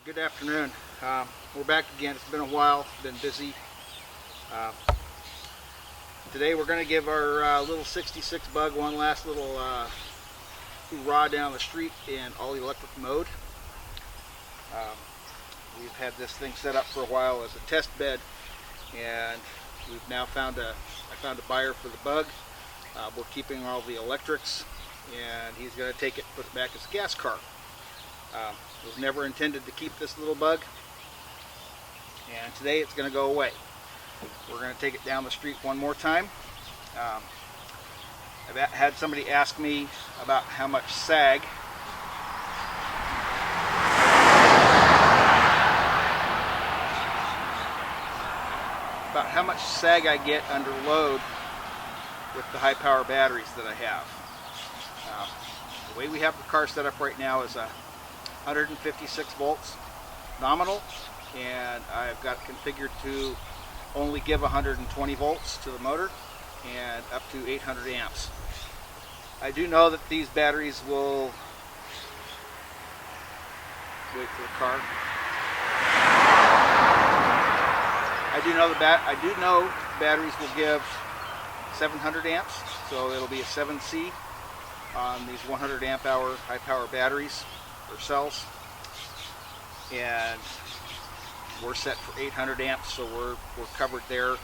Good afternoon. We're back again. It's been a while, been busy. Uh, Today we're going to give our little 66 Bug one last little hoorah down the street in all electric mode. We've had this thing set up for a while as a test bed, and we've now found I found a buyer for the Bug. We're keeping all the electrics, and he's going to take it and put it back as a gas car. It was never intended to keep this little Bug, and today it's going to go away. We're going to take it down the street one more time. I've had somebody ask me about how much sag I get under load with the high power batteries that I have. The way we have the car set up right now is 156 volts nominal, and I've got it configured to only give 120 volts to the motor and up to 800 amps. I do know that these batteries will wait for the car. I do know batteries will give 700 amps, so it'll be a 7C on these 100 amp hour high power batteries or cells, and we're set for 800 amps, so we're covered there.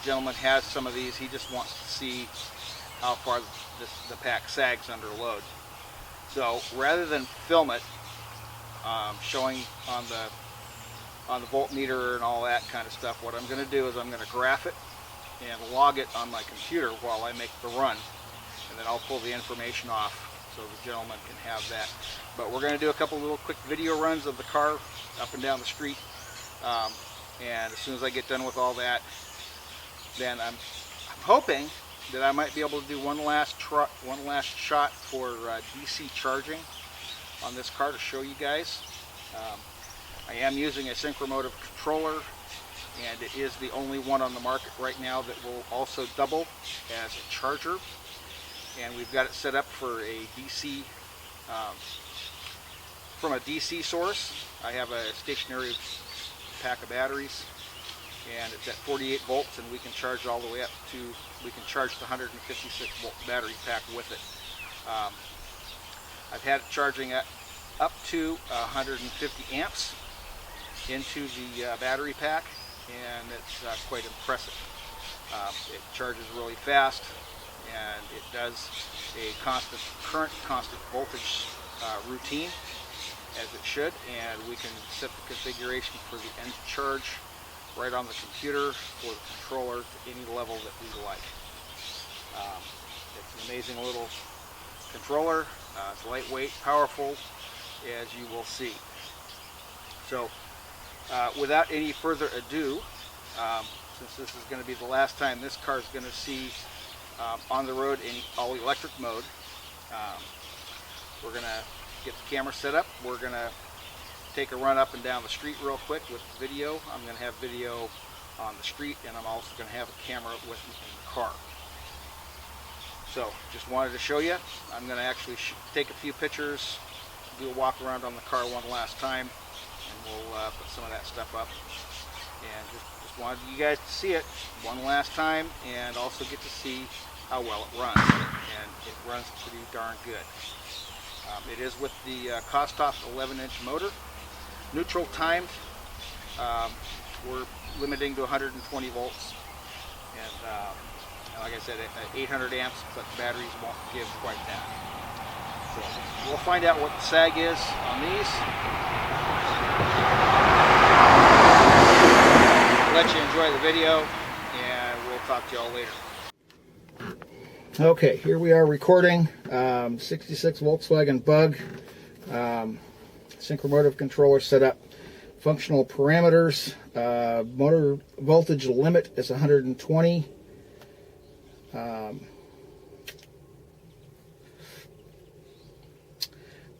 Gentleman has some of these. He just wants to see how far the pack sags under load. So rather than film it, showing on the voltmeter and all that kind of stuff, what I'm going to do is I'm going to graph it and log it on my computer while I make the run, and then I'll pull the information off so the gentleman can have that. But we're going to do a couple little quick video runs of the car up and down the street, and as soon as I get done with all that, then I'm hoping that I might be able to do one last shot for DC charging on this car to show you guys. I am using a Synchromotive controller, and it is the only one on the market right now that will also double as a charger. And we've got it set up for a DC, from a DC source. I have a stationary pack of batteries, and it's at 48 volts, and we can charge all the way up to, we can charge the 156 volt battery pack with it. I've had it charging at up to 150 amps into the battery pack, and it's quite impressive. It charges really fast, and it does a constant current, constant voltage routine, as it should, and we can set the configuration for the end charge right on the computer or the controller to any level that we like. It's an amazing little controller. It's lightweight, powerful, as you will see. So without any further ado, since this is going to be the last time this car is going to see on the road in all electric mode, we're going to get the camera set up. We're going to take a run up and down the street real quick with video. I'm going to have video on the street, and I'm also going to have a camera with me in the car. So just wanted to show you. I'm going to actually take a few pictures, do a walk around on the car one last time, and we'll put some of that stuff up. And just wanted you guys to see it one last time, and also get to see how well it runs. And it runs pretty darn good. It is with the Kostov 11-inch motor, neutral timed. We're limiting to 120 volts, and like I said, at 800 amps, but the batteries won't give quite that. So we'll find out what the sag is on these. Let you enjoy the video, and we'll talk to y'all later. Okay, here we are recording 66 Volkswagen Bug. Synchromotive controller set up. Functional parameters. Motor voltage limit is 120.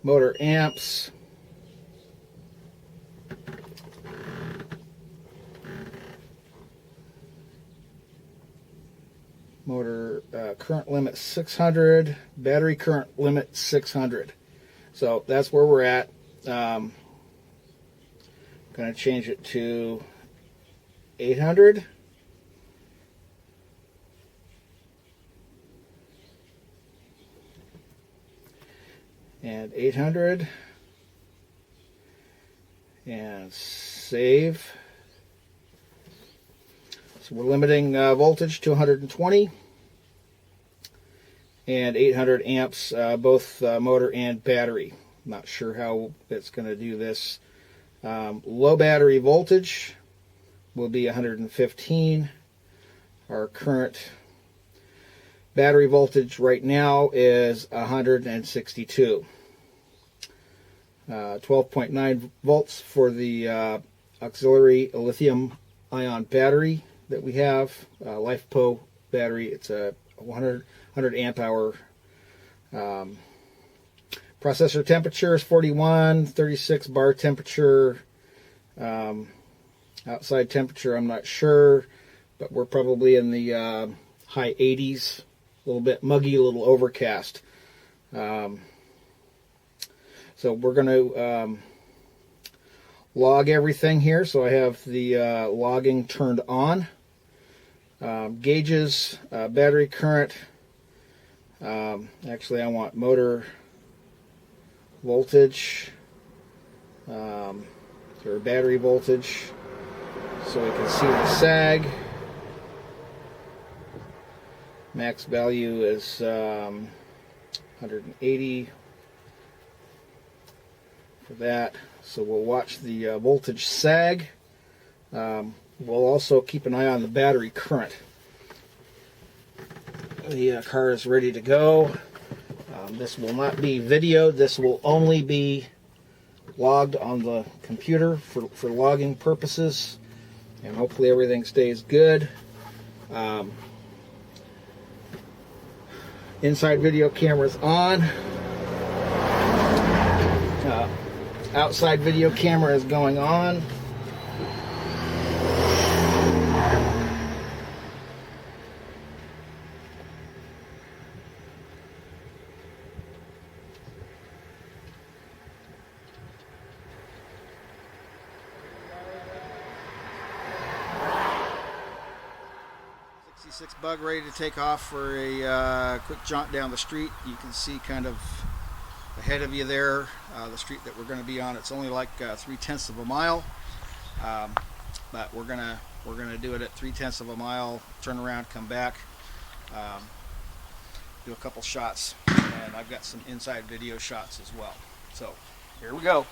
Motor amps. Motor current limit 600, battery current limit 600. So that's where we're at. Going to change it to 800. And 800. And save. So we're limiting voltage to 120 and 800 amps, both motor and battery. Not sure how it's going to do this. Low battery voltage will be 115. Our current battery voltage right now is 162. 12.9 volts for the auxiliary lithium-ion battery that we have. LiFePO battery. It's a 100 amp hour. Processor temperature is 41, 36 bar temperature. Outside temperature, I'm not sure, but we're probably in the high 80s. A little bit muggy, a little overcast. So we're going to log everything here. So I have the logging turned on. Gauges, battery current. Actually, I want motor voltage, or battery voltage, so we can see the sag. Max value is 180 for that. So we'll watch the voltage sag. We'll also keep an eye on the battery current. The car is ready to go. This will not be videoed. This will only be logged on the computer for logging purposes. And hopefully everything stays good. Inside video camera's on. Outside video camera is going on. Bug ready to take off for a quick jaunt down the street. You can see kind of ahead of you there the street that we're going to be on. It's only like 3/10 of a mile, but we're gonna do it at 3/10 of a mile. Turn around, come back, do a couple shots, and I've got some inside video shots as well. So here we go.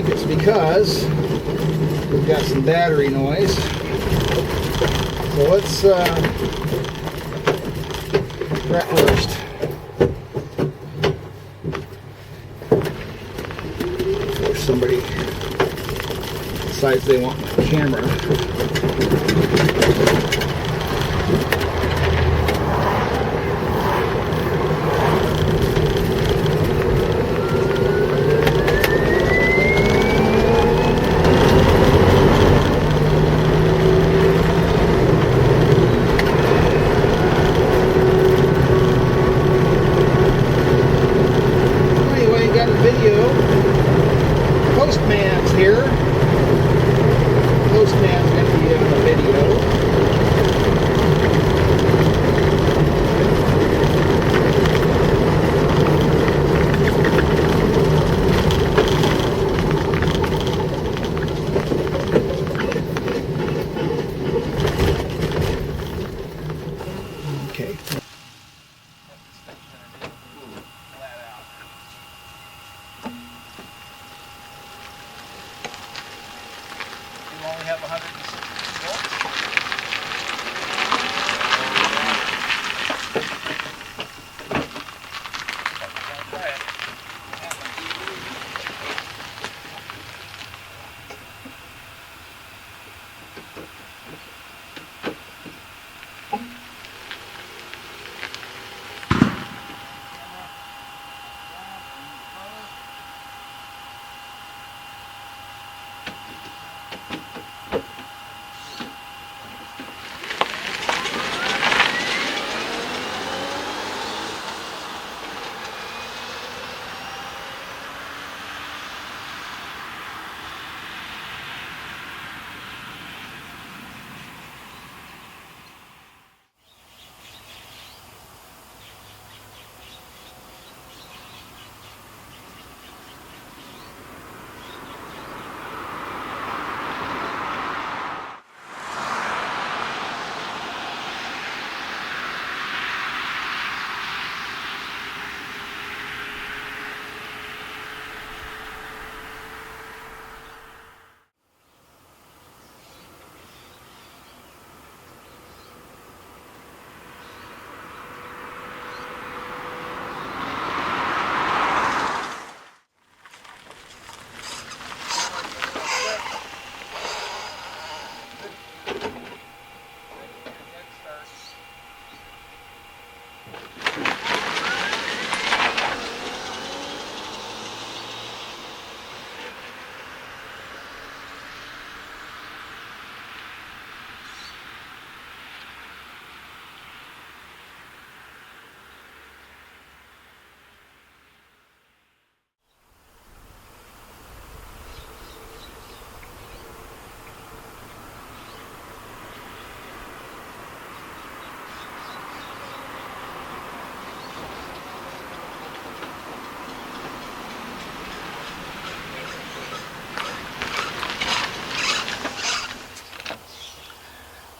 'cause we've got some battery noise. So let's try first. Before somebody decides they want my camera. Video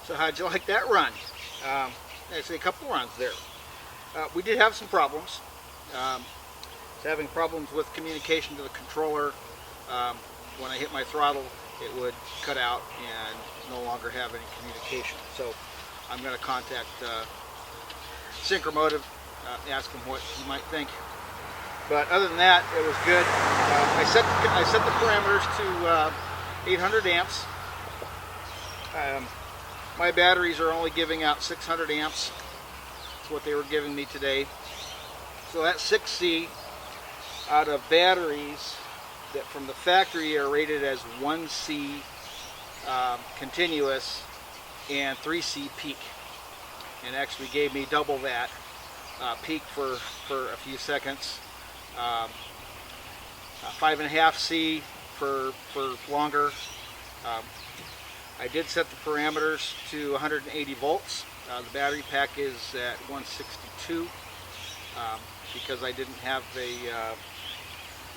So how'd you like that run? Actually, a couple runs there. We did have some problems. Having problems with communication to the controller. When I hit my throttle, it would cut out and no longer have any communication. So I'm going to contact Synchromotive, ask them what you might think. But other than that, it was good. I set the parameters to 800 amps. My batteries are only giving out 600 amps. That's what they were giving me today. So that 6C out of batteries that from the factory are rated as 1C continuous and 3C peak. And actually gave me double that peak for a few seconds. 5.5C for longer. I did set the parameters to 180 volts. The battery pack is at 162 because I didn't have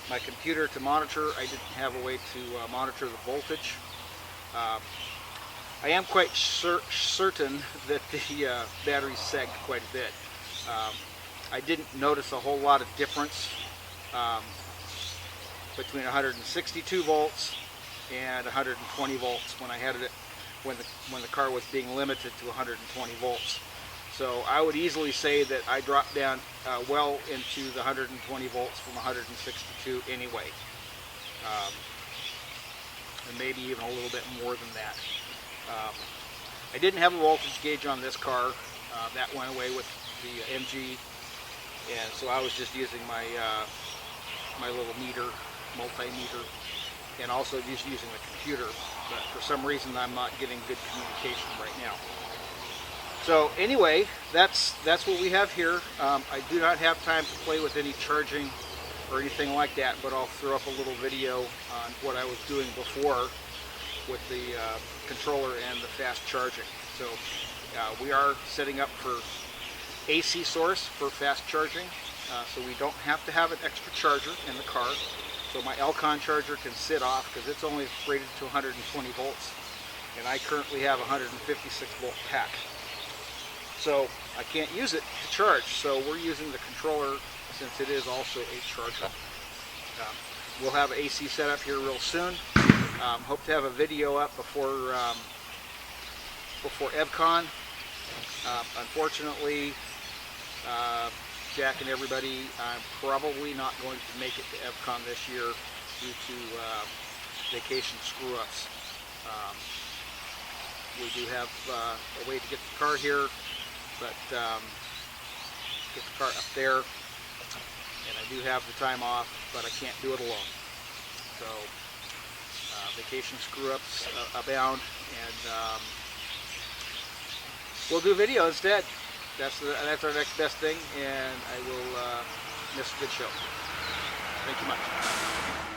my computer to monitor. I didn't have a way to monitor the voltage. I am quite certain that the battery sagged quite a bit. I didn't notice a whole lot of difference between 162 volts and 120 volts when I had it when the car was being limited to 120 volts. So I would easily say that I dropped down well into the 120 volts from 162 anyway, and maybe even a little bit more than that. I didn't have a voltage gauge on this car. That went away with the MG, and so I was just using my my little meter, multimeter, and also just using the computer. But for some reason I'm not getting good communication right now. So anyway, that's what we have here. I do not have time to play with any charging or anything like that, but I'll throw up a little video on what I was doing before with the controller and the fast charging. So we are setting up for AC source for fast charging, so we don't have to have an extra charger in the car. So my Elcon charger can sit off because it's only rated to 120 volts, and I currently have a 156 volt pack. So I can't use it to charge, so we're using the controller since it is also a charger. We'll have an AC set up here real soon. Hope to have a video up before EvCon. Unfortunately, Jack and everybody, I'm probably not going to make it to EvCon this year due to vacation screw-ups. We do have a way to get the car here, but get the car up there, and I do have the time off, but I can't do it alone. So vacation screw-ups abound, and we'll do video instead. That's our next best thing, and I will miss a good show. Thank you much.